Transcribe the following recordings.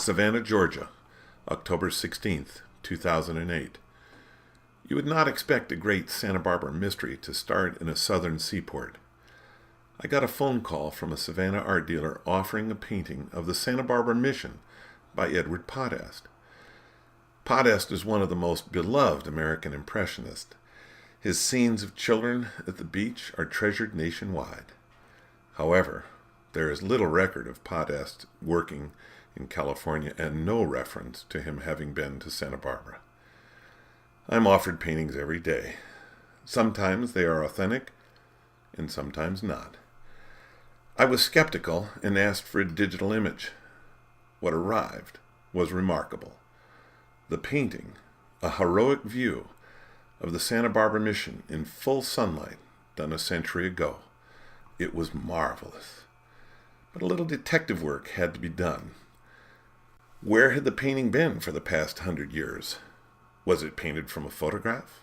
Savannah, Georgia, October 16th, 2008. You would not expect a great Santa Barbara mystery to start in a southern seaport. I got a phone call from a Savannah art dealer offering a painting of the Santa Barbara Mission by Edward Potast. Potast is one of the most beloved American Impressionists. His scenes of children at the beach are treasured nationwide. However, there is little record of Potast working in California and no reference to him having been to Santa Barbara. I'm offered paintings every day. Sometimes they are authentic and sometimes not. I was skeptical and asked for a digital image. What arrived was remarkable. The painting, a heroic view of the Santa Barbara Mission in full sunlight done a century ago. It was marvelous. But a little detective work had to be done. Where had the painting been for the past 100 years? Was it painted from a photograph?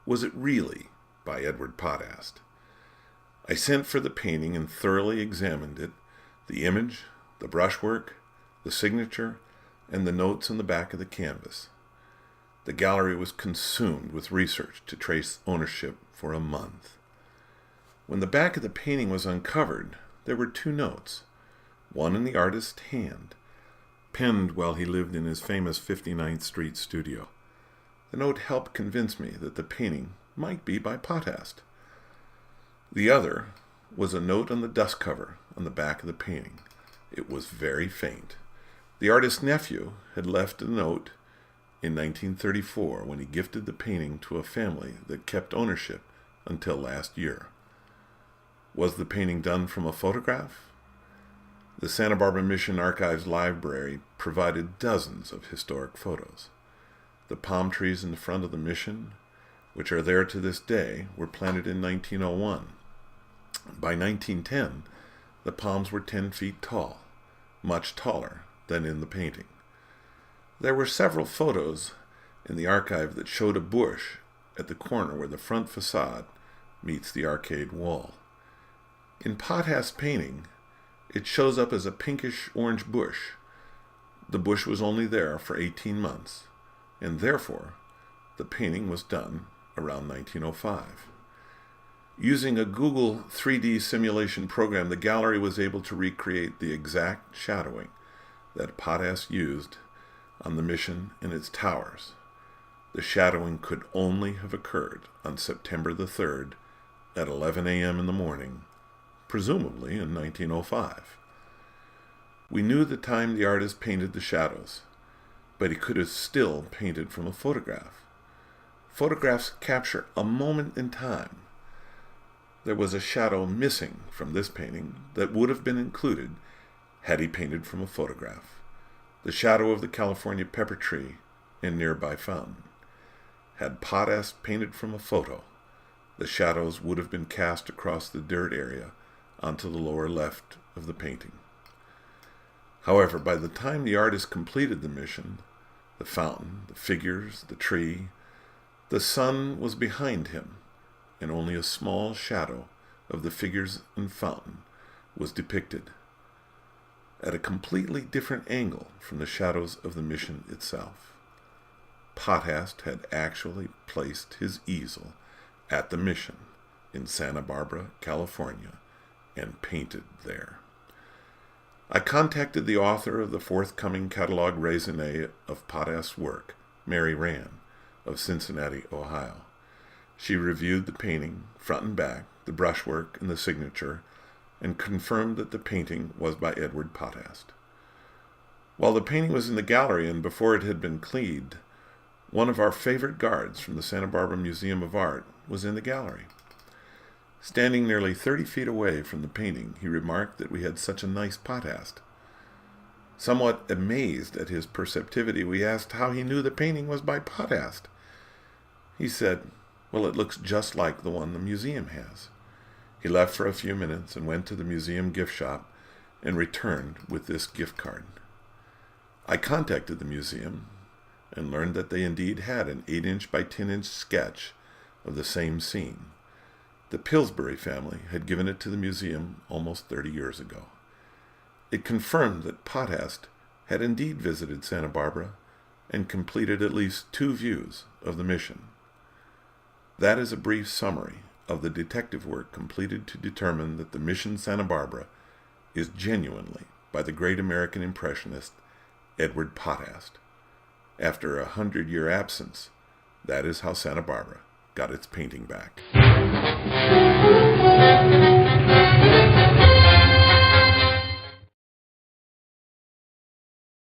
Was it really by Edward Potast? I sent for the painting and thoroughly examined it, the image, the brushwork, the signature, and the notes on the back of the canvas. The gallery was consumed with research to trace ownership for a month. When the back of the painting was uncovered, there were two notes, one in the artist's hand, penned while he lived in his famous 59th Street studio. The note helped convince me that the painting might be by Potast. The other was a note on the dust cover on the back of the painting. It was very faint. The artist's nephew had left a note in 1934 when he gifted the painting to a family that kept ownership until last year. Was the painting done from a photograph? The Santa Barbara Mission Archives Library provided dozens of historic photos. The palm trees in the front of the mission, which are there to this day, were planted in 1901. By 1910, the palms were 10 feet tall, much taller than in the painting. There were several photos in the archive that showed a bush at the corner where the front facade meets the arcade wall. In Potast's painting, it shows up as a pinkish-orange bush. The bush was only there for 18 months, and therefore the painting was done around 1905. Using a Google 3D simulation program, the gallery was able to recreate the exact shadowing that Potast used on the mission and its towers. The shadowing could only have occurred on September the 3rd at 11 a.m. in the morning, presumably in 1905. We knew the time the artist painted the shadows, but he could have still painted from a photograph. Photographs capture a moment in time. There was a shadow missing from this painting that would have been included had he painted from a photograph. The shadow of the California pepper tree and nearby fountain. Had Potast painted from a photo, the shadows would have been cast across the dirt area onto the lower left of the painting. However, by the time the artist completed the mission, the fountain, the figures, the tree, the sun was behind him, and only a small shadow of the figures and fountain was depicted, at a completely different angle from the shadows of the mission itself. Potast had actually placed his easel at the mission in Santa Barbara, California, and painted there. I contacted the author of the forthcoming catalog raisonné of Potast's work, Mary Rand, of Cincinnati, Ohio. She reviewed the painting, front and back, the brushwork, and the signature, and confirmed that the painting was by Edward Potast. While the painting was in the gallery and before it had been cleaned, one of our favorite guards from the Santa Barbara Museum of Art was in the gallery. Standing nearly 30 feet away from the painting, he remarked that we had such a nice Potast. Somewhat amazed at his perceptivity, we asked how he knew the painting was by Potast. He said, "Well, it looks just like the one the museum has." He left for a few minutes and went to the museum gift shop and returned with this gift card. I contacted the museum and learned that they indeed had an 8-inch by 10-inch sketch of the same scene. The Pillsbury family had given it to the museum almost 30 years ago. It confirmed that Potast had indeed visited Santa Barbara and completed at least 2 views of the mission. That is a brief summary of the detective work completed to determine that the mission Santa Barbara is genuinely by the great American Impressionist Edward Potthast. After a 100-year absence, that is how Santa Barbara got its painting back.